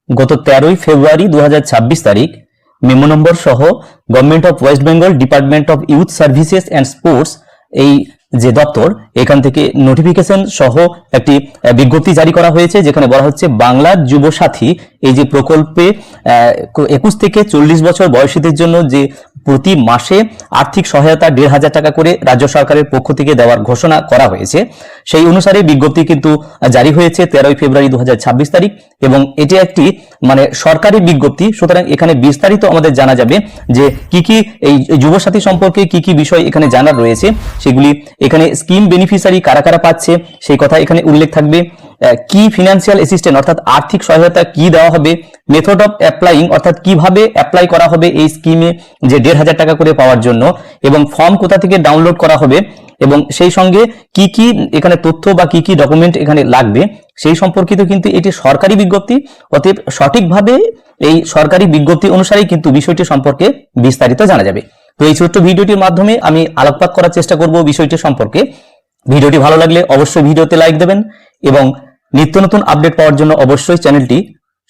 গত 13ই ফেব্রুয়ারি 2026 তারিখ memo number সহ government of West Bengal department of youth services and sports এই যে দপ্তর এখান থেকে নোটিফিকেশন সহ একটি বিজ্ঞপ্তি জারি করা হয়েছে, যেখানে বলা হচ্ছে বাংলার যুব সাথী এই যে প্রকল্পে 21 থেকে 40 বছর বয়সীদের জন্য যে প্রতি মাসে আর্থিক সহায়তা 1,500 টাকা করে রাজ্য সরকারের পক্ষ থেকে দেওয়ার ঘোষণা করা হয়েছে। সেই অনুসারে বিজ্ঞপ্তি কিন্তু জারি হয়েছে 13ই ফেব্রুয়ারি 2026 তারিখ, এবং এটি একটি সরকারি বিজ্ঞপ্তি। সুতরাং এখানে বিস্তারিত আমাদের জানা যাবে যে কি কি এই যুবসাথী সম্পর্কে কি কি বিষয় এখানে জানার রয়েছে, সেগুলি এখানে স্কিম বেনিফিশিয়ারি কারা কারা পাচ্ছে সেই কথা এখানে উল্লেখ থাকবে। কি ফিনান্সিয়াল অ্যাসিস্ট্যান্ট অর্থাৎ আর্থিক সহায়তা কি দেওয়া হবে, মেথড অফ অ্যাপ্লাইং অর্থাৎ কিভাবে অ্যাপ্লাই করা হবে এই স্কিমে যে 1,500 টাকা করে পাওয়ার জন্য, এবং ফর্ম কোথা থেকে ডাউনলোড করা হবে, এবং সেই সঙ্গে কি কি এখানে তথ্য বা কি কি ডকুমেন্ট এখানে লাগবে সেই সম্পর্কিত কিন্তু এটি সরকারি বিজ্ঞপ্তি। অতএব সঠিকভাবে এই সরকারি বিজ্ঞপ্তি অনুসারেই কিন্তু বিষয়টি সম্পর্কে বিস্তারিত জানা যাবে। তো এই ছোট্ট ভিডিওটির মাধ্যমে আমি আলোকপাত করার চেষ্টা করব বিষয়টি সম্পর্কে। ভিডিওটি ভালো লাগলে অবশ্যই ভিডিওতে লাইক দেবেন এবং নিত্য নতুন আপডেট পাওয়ার জন্য অবশ্যই চ্যানেলটি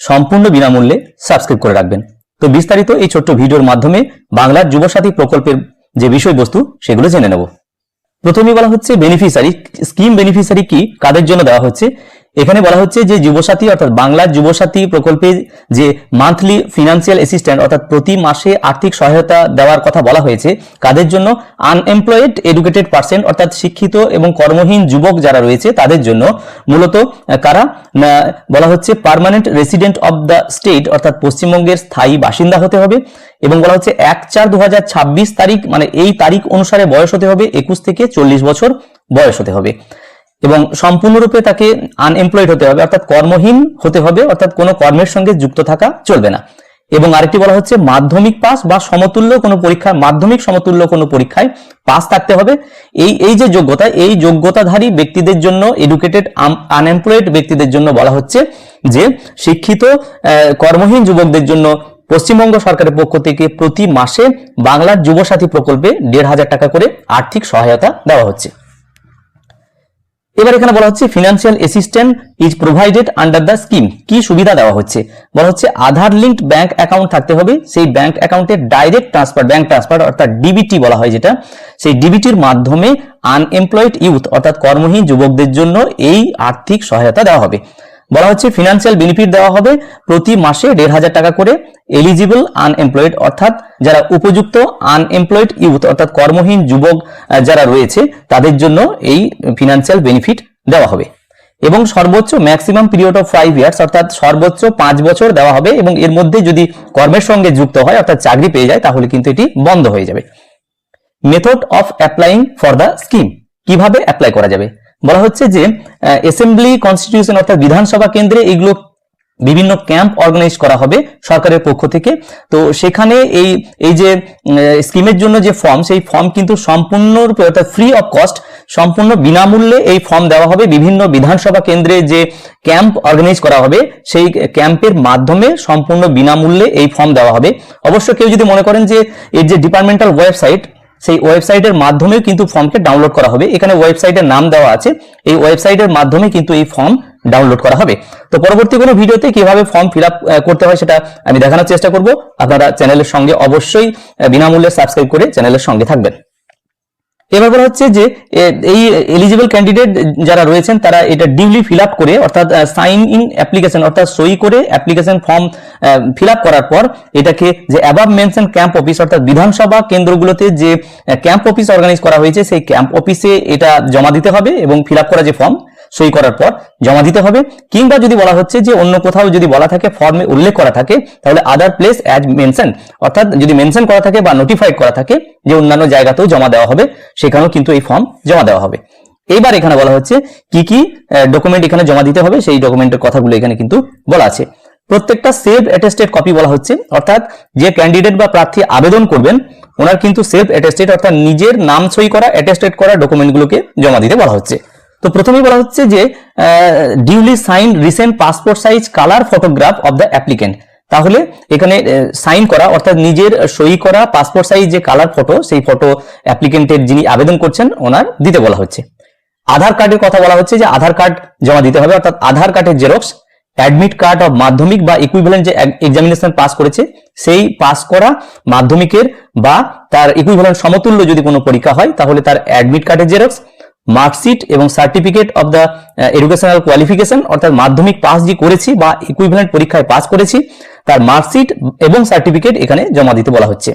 সম্পূর্ণ বিনামূল্যে সাবস্ক্রাইব করে রাখবেন। তো বিস্তারিত এই ছোট্ট ভিডিওর মাধ্যমে বাংলার যুবসাথী প্রকল্পের যে বিষয়বস্তু সেগুলো জেনে নেব। প্রথমেই বলা হচ্ছে বেনিফিশিয়ারি। স্কিম বেনিফিশিয়ারি কি, কাদের জন্য দেওয়া হচ্ছে? এখানে বলা হচ্ছে যে যুবসাথী অর্থাৎ বাংলার যুবসাথী প্রকল্পে যে মান্থলি ফিনান্সিয়াল অ্যাসিস্ট্যান্ট অর্থাৎ প্রতি মাসে আর্থিক সহায়তা দেওয়ার কথা বলা হয়েছে কাদের জন্য? আনএমপ্লয়েড এডুকেটেড পার্সন অর্থাৎ শিক্ষিত এবং কর্মহীন যুবক যারা রয়েছে তাদের জন্য। মূলত কারা বলা হচ্ছে? Permanent resident of the state অর্থাৎ পশ্চিমবঙ্গের স্থায়ী বাসিন্দা হতে হবে, এবং বলা হচ্ছে 1/4/2026 তারিখ এই তারিখ অনুসারে বয়স হতে হবে 21 থেকে 40 বছর বয়স হতে হবে, এবং সম্পূর্ণরূপে তাকে আনএমপ্লয়েড হতে হবে অর্থাৎ কর্মহীন হতে হবে, অর্থাৎ কোনো কর্মের সঙ্গে যুক্ত থাকা চলবে না। এবং আরেকটি বলা হচ্ছে মাধ্যমিক পাস বা সমতুল্য কোনো পরীক্ষা, মাধ্যমিক সমতুল্য কোনো পরীক্ষায় পাস থাকতে হবে। এই যে যোগ্যতা, এই যোগ্যতাধারী ব্যক্তিদের জন্য, এডুকেটেড আনএমপ্লয়েড ব্যক্তিদের জন্য বলা হচ্ছে যে শিক্ষিত কর্মহীন যুবকদের জন্য পশ্চিমবঙ্গ সরকারের পক্ষ থেকে প্রতি মাসে বাংলার যুবসাথী প্রকল্পে 1,500 টাকা করে আর্থিক সহায়তা দেওয়া হচ্ছে। এবার এখানে বলা হচ্ছে financial assistant is provided under the scheme. কি সুবিধা দেওয়া হচ্ছে? বলা হচ্ছে আধার লিঙ্কড ব্যাংক অ্যাকাউন্ট থাকতে হবে, সেই ব্যাংক অ্যাকাউন্টে ডাইরেক্ট ট্রান্সফার, ব্যাংক ট্রান্সফার অর্থাৎ ডিবিটি বলা হয় যেটা, সেই ডিবিটির মাধ্যমে আনএমপ্লয়েড ইউথ অর্থাৎ কর্মহীন যুবকদের জন্য এই আর্থিক সহায়তা দেওয়া হবে। বলা হচ্ছে ফিনান্সিয়াল বেনিফিট দেওয়া হবে প্রতি মাসে 1,500 টাকা করে। এলিজিবল আনএমপ্লয়েড অর্থাৎ যারা উপযুক্ত আনএমপ্লয়েড ইউথ অর্থাৎ কর্মহীন যুবক যারা রয়েছে তাদের জন্য এই ফিনান্সিয়াল বেনিফিট দেওয়া হবে, এবং সর্বোচ্চ ম্যাক্সিমাম পিরিয়ড অফ 5 ইয়ার্স অর্থাৎ সর্বোচ্চ 5 বছর দেওয়া হবে, এবং এর মধ্যে যদি কর্মের সঙ্গে যুক্ত হয় অর্থাৎ চাকরি পেয়ে যায় তাহলে কিন্তু এটি বন্ধ হয়ে যাবে। Method of applying for the scheme, কিভাবে অ্যাপ্লাই করা যাবে? বলা হচ্ছে যে অ্যাসেম্বলি কনস্টিটিউশন অর্থাৎ বিধানসভা কেন্দ্রে এইগুলো বিভিন্ন ক্যাম্প অর্গানাইজ করা হবে সরকারের পক্ষ থেকে। তো সেখানে এই যে স্কিমের জন্য যে ফর্ম, সেই ফর্ম কিন্তু সম্পূর্ণরূপে অর্থাৎ ফ্রি অফ কস্ট, সম্পূর্ণ বিনামূল্যে এই ফর্ম দেওয়া হবে। বিভিন্ন বিধানসভা কেন্দ্রে যে ক্যাম্প অর্গানাইজ করা হবে সেই ক্যাম্পের মাধ্যমে সম্পূর্ণ বিনামূল্যে এই ফর্ম দেওয়া হবে। অবশ্য কেউ যদি মনে করেন যে এর যে ডিপার্টমেন্টাল ওয়েবসাইট, সেই ওয়েবসাইটের মাধ্যমেও কিন্তু ফর্মকে ডাউনলোড করা হবে। এখানে ওয়েবসাইটের নাম দেওয়া আছে, এই ওয়েবসাইটের মাধ্যমে কিন্তু এই ফর্ম ডাউনলোড করা হবে। তো পরবর্তী কোনো ভিডিওতে কিভাবে ফর্ম ফিল আপ করতে হয় সেটা আমি দেখানোর চেষ্টা করব। আপনারা চ্যানেলের সঙ্গে অবশ্যই বিনামূল্যে সাবস্ক্রাইব করে চ্যানেলের সঙ্গে থাকবেন। এবার বলা হচ্ছে যে এই এলিজিবল ক্যান্ডিডেট যারা রয়েছেন তারা এটা ডিউলি ফিল আপ করে অর্থাৎ সাইন ইন অ্যাপ্লিকেশন অর্থাৎ সই করে অ্যাপ্লিকেশন ফর্ম ফিল আপ করার পর এটাকে যে অ্যাবাভ মেনশন ক্যাম্প অফিস অর্থাৎ বিধানসভা কেন্দ্রগুলোতে যে ক্যাম্প অফিস অর্গানাইজ করা হয়েছে সেই ক্যাম্প অফিসে এটা জমা দিতে হবে, এবং ফিল আপ করা যে ফর্ম সই করার পর জমা দিতে হবে। কিংবা যদি বলা হচ্ছে যে অন্য কোথাও যদি বলা থাকে, ফর্মে উল্লেখ করা থাকে, তাহলে আদার প্লেস অ্যাজ মেনশন অর্থাৎ যদি মেনশন করা থাকে বা নোটিফাইড করা থাকে যে অন্যান্য জায়গাতেও জমা দেওয়া হবে, সেখানেও কিন্তু এই ফর্ম জমা দেওয়া হবে। এইবার এখানে বলা হচ্ছে কি কি ডকুমেন্ট এখানে জমা দিতে হবে, সেই ডকুমেন্টের কথাগুলো এখানে কিন্তু বলা আছে। প্রত্যেকটা সেলফ অ্যাটেস্টেড কপি বলা হচ্ছে, অর্থাৎ যে ক্যান্ডিডেট বা প্রার্থী আবেদন করবেন ওনার কিন্তু সেলফ অ্যাটেস্টেড অর্থাৎ নিজের নাম সই করা অ্যাটেস্টেড করা ডকুমেন্টগুলোকে জমা দিতে বলা হচ্ছে। তো প্রথমেই বলা হচ্ছে যে duly sign recent passport size colour photograph of the applicant. তাহলে এখানে সাইন করা অর্থাৎ নিজের সই করা পাসপোর্ট সাইজ যে কালার ফটো, সেই ফটো অ্যাপ্লিকেন্টের যিনি আবেদন করছেন ওনার দিতে বলা হচ্ছে। আধার কার্ডের কথা বলা হচ্ছে যে আধার কার্ড জমা দিতে হবে, অর্থাৎ আধার কার্ডের জেরক্স, অ্যাডমিট কার্ড অফ মাধ্যমিক বা ইকুইভ্যালেন্ট যে এক্সামিনেশন পাস করেছে, সেই পাস করা মাধ্যমিকের বা তার ইকুইভ্যালেন্ট সমতুল্য যদি কোনো পরীক্ষা হয় তাহলে তার অ্যাডমিট কার্ডের জেরক্স, মার্কশিট এবং certificate of the educational qualification, অর্থাৎ মাধ্যমিক পাস যে করেছি বা ইকুইভ্যালেন্ট পরীক্ষায় পাস করেছি তার মার্কশিট এবং সার্টিফিকেট এখানে জমা দিতে বলা হচ্ছে।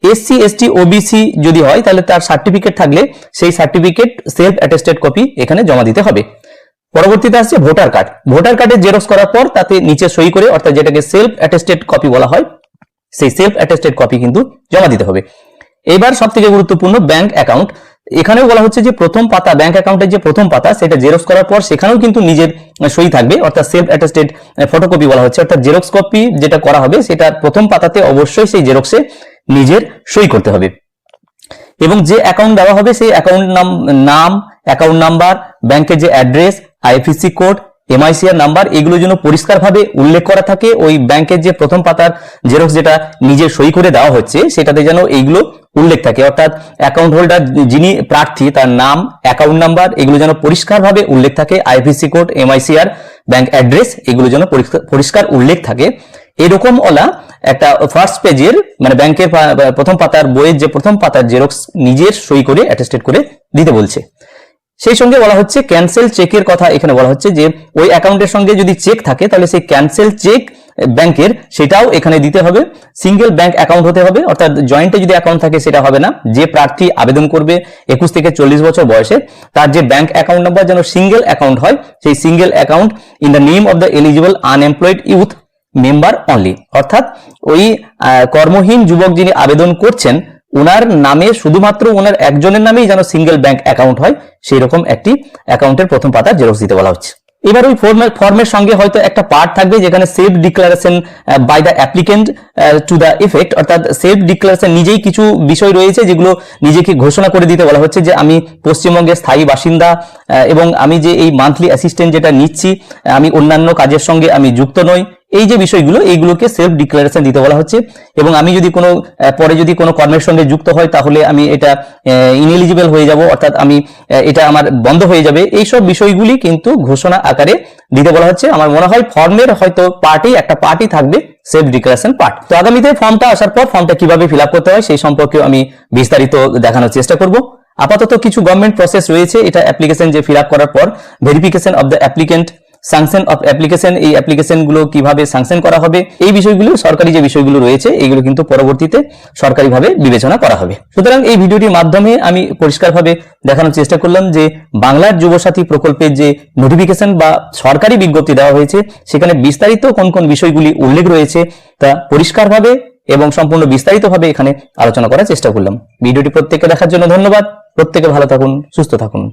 এসসি এসটি ওবিসি যদি হয় তাহলে তার সার্টিফিকেট থাকলে সেই সার্টিফিকেট সেলফ অ্যাটেস্টেড কপি এখানে জমা দিতে হবে। পরবর্তীতে আসছে ভোটার কার্ড। ভোটার কার্ডের জেরক্স করার পর তাতে নিচে সই করে, অর্থাৎ যেটাকে সেলফ অ্যাটেস্টেড কপি বলা হয়, সেই সেলফ অ্যাটেস্টেড কপি কিন্তু জমা দিতে হবে। এবার সব থেকে গুরুত্বপূর্ণ ব্যাংক অ্যাকাউন্ট। এখানেও বলা হচ্ছে যে প্রথম পাতা, ব্যাংক অ্যাকাউন্টের যে প্রথম পাতা সেটা জেরক্স করার পর সেখানেও কিন্তু নিজের সই থাকবে, অর্থাৎ সেলফ অ্যাটেস্টেড ফটোকপি বলা হচ্ছে, অর্থাৎ জেরক্স কপি যেটা করা হবে সেটা প্রথম পাতাতে অবশ্যই সেই জেরক্সে নিজের সই করতে হবে। এবং যে অ্যাকাউন্ট দেওয়া হবে সেই অ্যাকাউন্ট নাম, অ্যাকাউন্ট নাম্বার, ব্যাংকের যে address, IFSC code, MICR number, এগুলো যেন পরিষ্কারভাবে উল্লেখ করা থাকে। ওই ব্যাংকের যে প্রথম পাতার জেরক্স যেটা নিজে সই করে দেওয়া হচ্ছে সেটাতে যেন এইগুলো উল্লেখ থাকে, অর্থাৎ অ্যাকাউন্ট হোল্ডার যিনি প্রার্থী তার নাম, অ্যাকাউন্ট নাম্বার এগুলো যেন পরিষ্কারভাবে উল্লেখ থাকে, IFSC code, MICR, bank address এগুলো যেন পরিষ্কার উল্লেখ থাকে। এরকম ওলা একটা ফার্স্ট পেজের মানে ব্যাংকের প্রথম পাতার বইয়ের যে প্রথম পাতার জেরক্স নিজের সই করে অ্যাটেস্টেড করে দিতে বলছে। সেই সঙ্গে বলা হচ্ছে ক্যান্সেল চেকের কথা। এখানে বলা হচ্ছে যে ওই অ্যাকাউন্টের সঙ্গে যদি চেক থাকে তাহলে সেই ক্যান্সেল চেক ব্যাংকের সেটাও এখানে দিতে হবে। সিঙ্গেল ব্যাংক অ্যাকাউন্ট হতে হবে, অর্থাৎ জয়েন্টে যদি অ্যাকাউন্ট থাকে সেটা হবে না। যে প্রার্থী আবেদন করবে 21 থেকে 40 বছর বয়সে তার যে ব্যাংক অ্যাকাউন্ট নাম্বার যেন সিঙ্গেল অ্যাকাউন্ট হয়, সেই single account in the name of the eligible unemployed youth member only, অর্থাৎ ওই কর্মহীন যুবক যিনি আবেদন করছেন ওনার নামে, শুধুমাত্র ওনার একজনের নামেই যেন সিঙ্গেল ব্যাংক অ্যাকাউন্ট হয়, সেই রকম একটি অ্যাকাউন্টের প্রথম পাতা জেরক্স দিতে বলা হচ্ছে। এবার ওই ফর্মের সঙ্গে হয়তো একটা পার্ট থাকবে যেখানে self declaration by the applicant to the effect, অর্থাৎ সেলফ ডিক্লারেশন নিজেই কিছু বিষয় রয়েছে যেগুলো নিজেকে ঘোষণা করে দিতে বলা হচ্ছে যে আমি পশ্চিমবঙ্গের স্থায়ী বাসিন্দা এবং আমি যে এই মান্থলি অ্যাসিস্ট্যান্ট যেটা নিচ্ছি আমি অন্যান্য কাজের সঙ্গে আমি যুক্ত নই। এই যে বিষয়গুলো এইগুলোকে সেলফ ডিক্লারেশন দিতে বলা হচ্ছে। এবং আমি যদি কোনো পরে যদি কোনো কর্মের সঙ্গে যুক্ত হয় তাহলে আমি এটা ইনএলিজিবল হয়ে যাব, অর্থাৎ আমি এটা আমার বন্ধ হয়ে যাবে। এইসব বিষয়গুলি কিন্তু ঘোষণা আকারে দিতে বলা হচ্ছে। আমার মনে হয় ফর্মের হয়তো একটা পার্টই থাকবে সেলফ ডিক্লারেশন পার্ট। তো আগামীতে ফর্মটা আসার পর ফর্মটা কিভাবে ফিল আপ করতে হয় সেই সম্পর্কে আমি বিস্তারিত দেখানোর চেষ্টা করব। আপাতত কিছু গভর্নমেন্ট প্রসেস রয়েছে। এটা অ্যাপ্লিকেশন যে ফিল আপ করার পর verification of the applicant, sanction of application, এই অ্যাপ্লিকেশন গুলো কিভাবে স্যাংশন করা হবে, এই বিষয়গুলো সরকারি যে বিষয়গুলো রয়েছে এইগুলো কিন্তু পরবর্তীতে সরকারিভাবে বিবেচনা করা হবে। সুতরাং এই ভিডিওটির মাধ্যমে আমি পরিষ্কারভাবে দেখানোর চেষ্টা করলাম যে বাংলার যুবসাথী প্রকল্পের যে নোটিফিকেশন বা সরকারি বিজ্ঞপ্তি দেওয়া হয়েছে সেখানে বিস্তারিত কোন কোন বিষয়গুলি উল্লেখ রয়েছে তা পরিষ্কারভাবে এবং সম্পূর্ণ বিস্তারিতভাবে এখানে আলোচনা করার চেষ্টা করলাম। ভিডিওটি প্রত্যেককে দেখার জন্য ধন্যবাদ। প্রত্যেকে ভালো থাকুন, সুস্থ থাকুন।